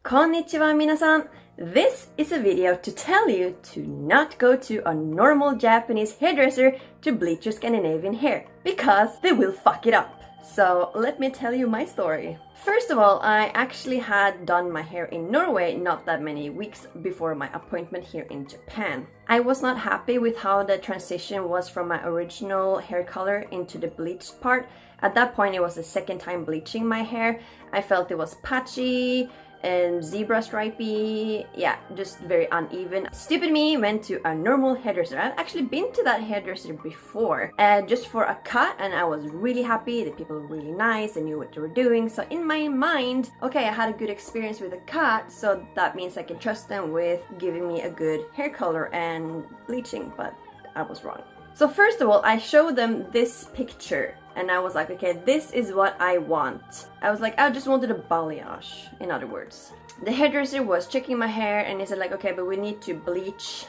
Konnichiwa minasan! This is a video to tell you to not go to a normal Japanese hairdresser to bleach your Scandinavian hair, because they will fuck it up. So let me tell you my story. First of all, I actually had done my hair in Norway not that many weeks before my appointment here in Japan. I was not happy with how the transition was from my original hair color into the bleached part. At that point, it was the second time bleaching my hair. I felt it was patchy and zebra stripey, yeah, just very uneven. Stupid me went to a normal hairdresser. I've actually been to that hairdresser before, just for a cut, and I was really happy. The people were really nice, they knew what they were doing. So in my mind, okay, I had a good experience with the cut, so that means I can trust them with giving me a good hair color and bleaching, but I was wrong. So first of all, I showed them this picture and I was like, okay, this is what I want. I was like, I just wanted a balayage, in other words. The hairdresser was checking my hair and he said like, okay, but we need to bleach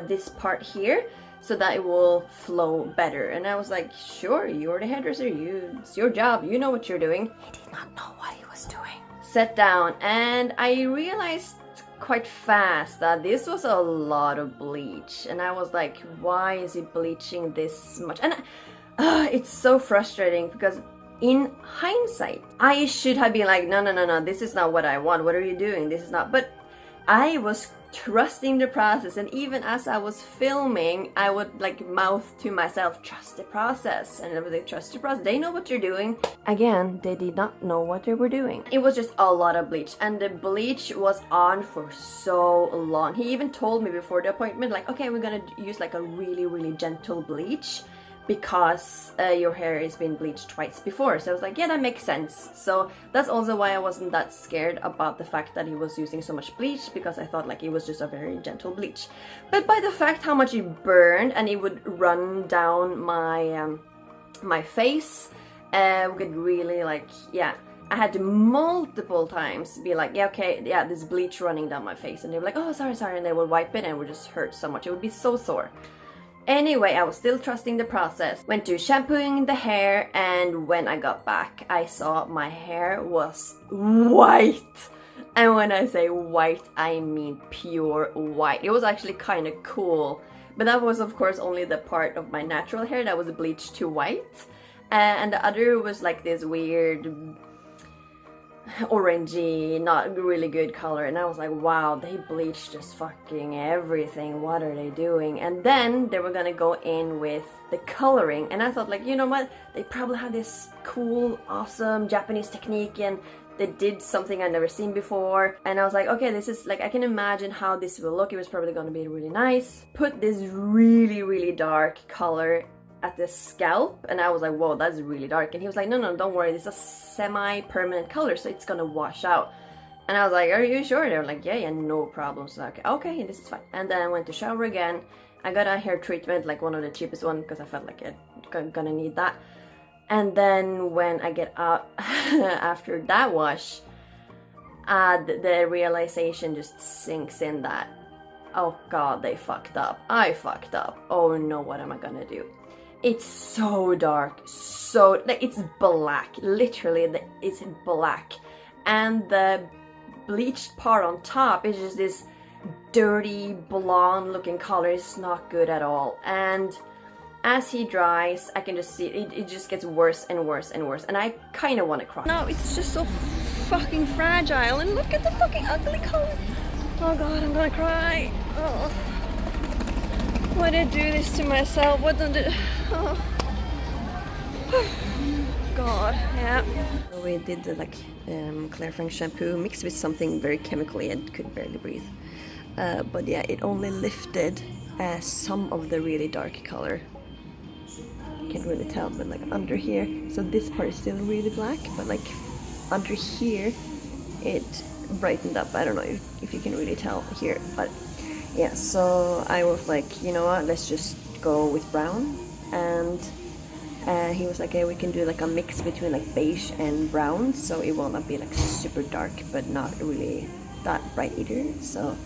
this part here so that it will flow better. And I was like, sure, you're the hairdresser, it's your job, you know what you're doing. He did not know what he was doing. Sat down and I realized quite fast that this was a lot of bleach, and I was like, why is he bleaching this much? And it's so frustrating because in hindsight I should have been like, no, this is not what I want, what are you doing, this is not. But I was trusting the process, and even as I was filming I would like mouth to myself, trust the process, and I was like, trust the process, they know what you're doing. Again, they did not know what they were doing. It was just a lot of bleach, and the bleach was on for so long. He even told me before the appointment like, okay, we're gonna use like a really gentle bleach because your hair has been bleached twice before. So I was like, yeah, that makes sense. So that's also why I wasn't that scared about the fact that he was using so much bleach, because I thought like it was just a very gentle bleach. But by the fact how much it burned and it would run down my my face, would really like, yeah, I had to multiple times be like, yeah, okay, yeah, there's bleach running down my face, and they were like, oh, sorry, and they would wipe it and it would just hurt so much. It would be so sore. Anyway, I was still trusting the process. Went to shampooing the hair, and when I got back, I saw my hair was white. And when I say white, I mean pure white. It was actually kind of cool. But that was, of course, only the part of my natural hair that was bleached to white. And the other was like this weird orangey, not really good color, and I was like, wow, they bleached just fucking everything, what are they doing? And then they were gonna go in with the coloring, and I thought like, you know what, they probably have this cool, awesome Japanese technique and they did something I've never seen before, and I was like, okay, this is like, I can imagine how this will look. It was probably gonna be really nice. Put this really dark color at the scalp, and I was like, whoa, that's really dark. And he was like, no, don't worry, this is a semi-permanent color, so it's gonna wash out. And I was like, are you sure? They were like, yeah, no problem. So okay, this is fine. And then I went to shower again. I got a hair treatment, like one of the cheapest one, because I felt like I'm gonna need that. And then when I get out after that wash, the realization just sinks in that, oh god, they fucked up. I fucked up. Oh no, what am I gonna do? It's so dark, so like it's black, literally it's black, and the bleached part on top is just this dirty blonde looking color. It's not good at all. And as he dries, I can just see it just gets worse and worse and worse, and I kind of want to cry. No, it's just so fucking fragile, and look at the fucking ugly color. Oh god, I'm gonna cry. Oh. Why did I do this to myself? What did I do? Oh. God, yeah. We did the like clarifying shampoo mixed with something very chemically and could barely breathe. But yeah, it only lifted some of the really dark color. Can't really tell, but like under here. So this part is still really black, but like under here, it brightened up. I don't know if you can really tell here, but yeah, so I was like, you know what, let's just go with brown. And he was like, yeah, we can do like a mix between like beige and brown, so it will not be like super dark but not really that bright either. So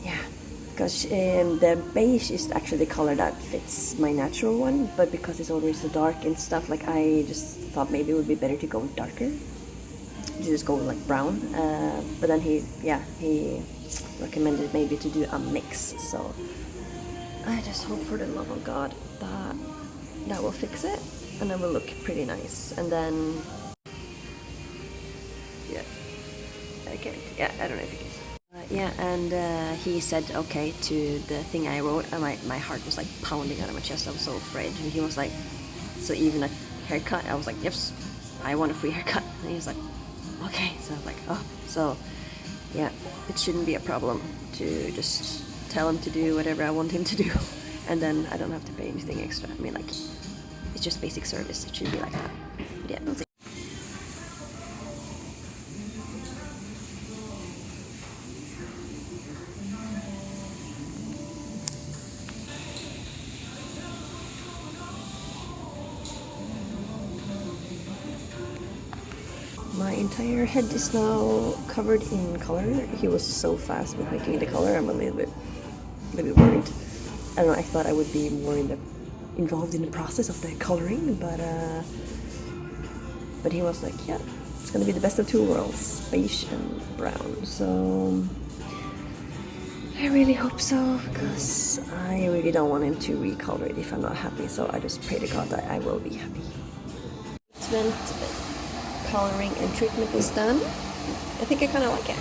yeah, because the beige is actually the color that fits my natural one, but because it's already so dark and stuff, like I just thought maybe it would be better to go with darker. just go like brown. But then he recommended maybe to do a mix. So I just hope for the love of God that that will fix it, and it will look pretty nice. And then I don't know if you can see. He said okay to the thing I wrote, and my heart was like pounding out of my chest. I was so afraid. And he was like, so even a haircut? I was like, yes, I want a free haircut. And he was like, okay. So I was like, oh. So yeah, it shouldn't be a problem to just tell him to do whatever I want him to do, and then I don't have to pay anything extra. I mean, like, it's just basic service. It should be like that. But yeah, we'll see. My entire head is now covered in color. He was so fast with making the color. I'm a little bit worried. I don't know. I thought I would be more involved in the process of the coloring, but he was like, yeah, it's gonna be the best of two worlds, beige and brown. So I really hope so, because I really don't want him to recolor it if I'm not happy. So I just pray to God that I will be happy. Coloring and treatment is done. I think I kind of like it.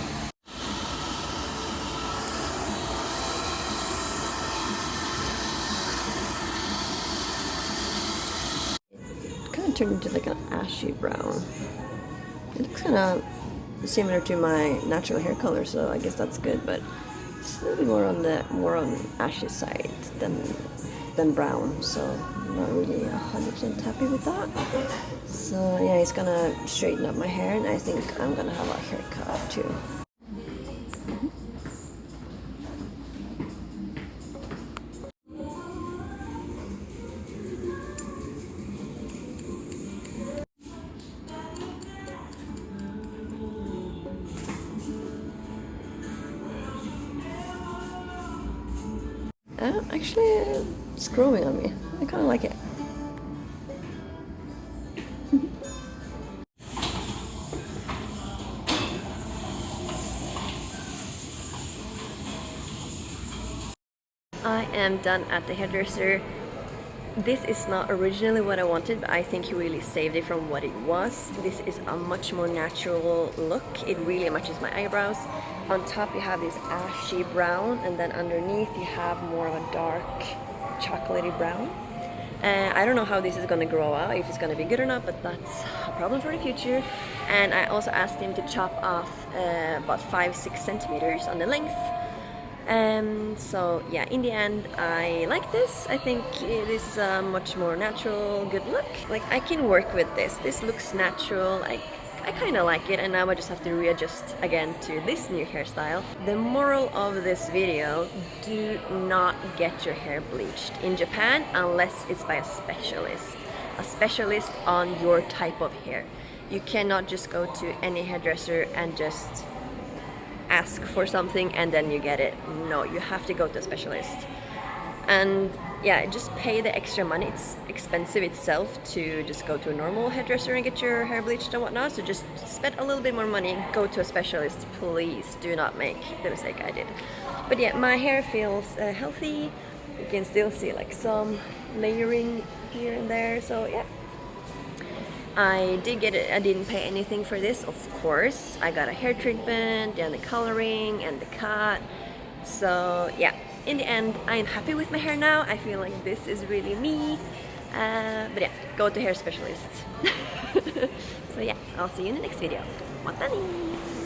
It kind of turned into like an ashy brown. It looks kind of similar to my natural hair color, so I guess that's good. But it's a little bit more on ashy side than brown. So I'm not really 100% happy with that. So yeah, he's gonna straighten up my hair, and I think I'm gonna have a haircut too. Actually, it's growing on me. I kind of like it. I am done at the hairdresser. This is not originally what I wanted, but I think he really saved it from what it was. This is a much more natural look. It really matches my eyebrows. On top you have this ashy brown, and then underneath you have more of a dark chocolatey brown. I don't know how this is going to grow out, if it's going to be good or not, but that's a problem for the future. And I also asked him to chop off about 5-6 centimeters on the length. So yeah, in the end I like this. I think this is a much more natural, good look. Like, I can work with this. This looks natural. I kind of like it, and now I just have to readjust again to this new hairstyle. The moral of this video: do not get your hair bleached in Japan unless it's by a specialist on your type of hair. You cannot just go to any hairdresser and just ask for something and then you get it. No, you have to go to a specialist. And yeah, just pay the extra money. It's expensive itself to just go to a normal hairdresser and get your hair bleached and whatnot. So just spend a little bit more money, go to a specialist. Please do not make the mistake I did. But yeah, my hair feels healthy. You can still see like some layering here and there. So yeah, I did get it. I didn't pay anything for this, of course. I got a hair treatment and the coloring and the cut. So yeah, in the end, I am happy with my hair now. I feel like this is really me. But yeah, go to hair specialists. So yeah, I'll see you in the next video. Matane!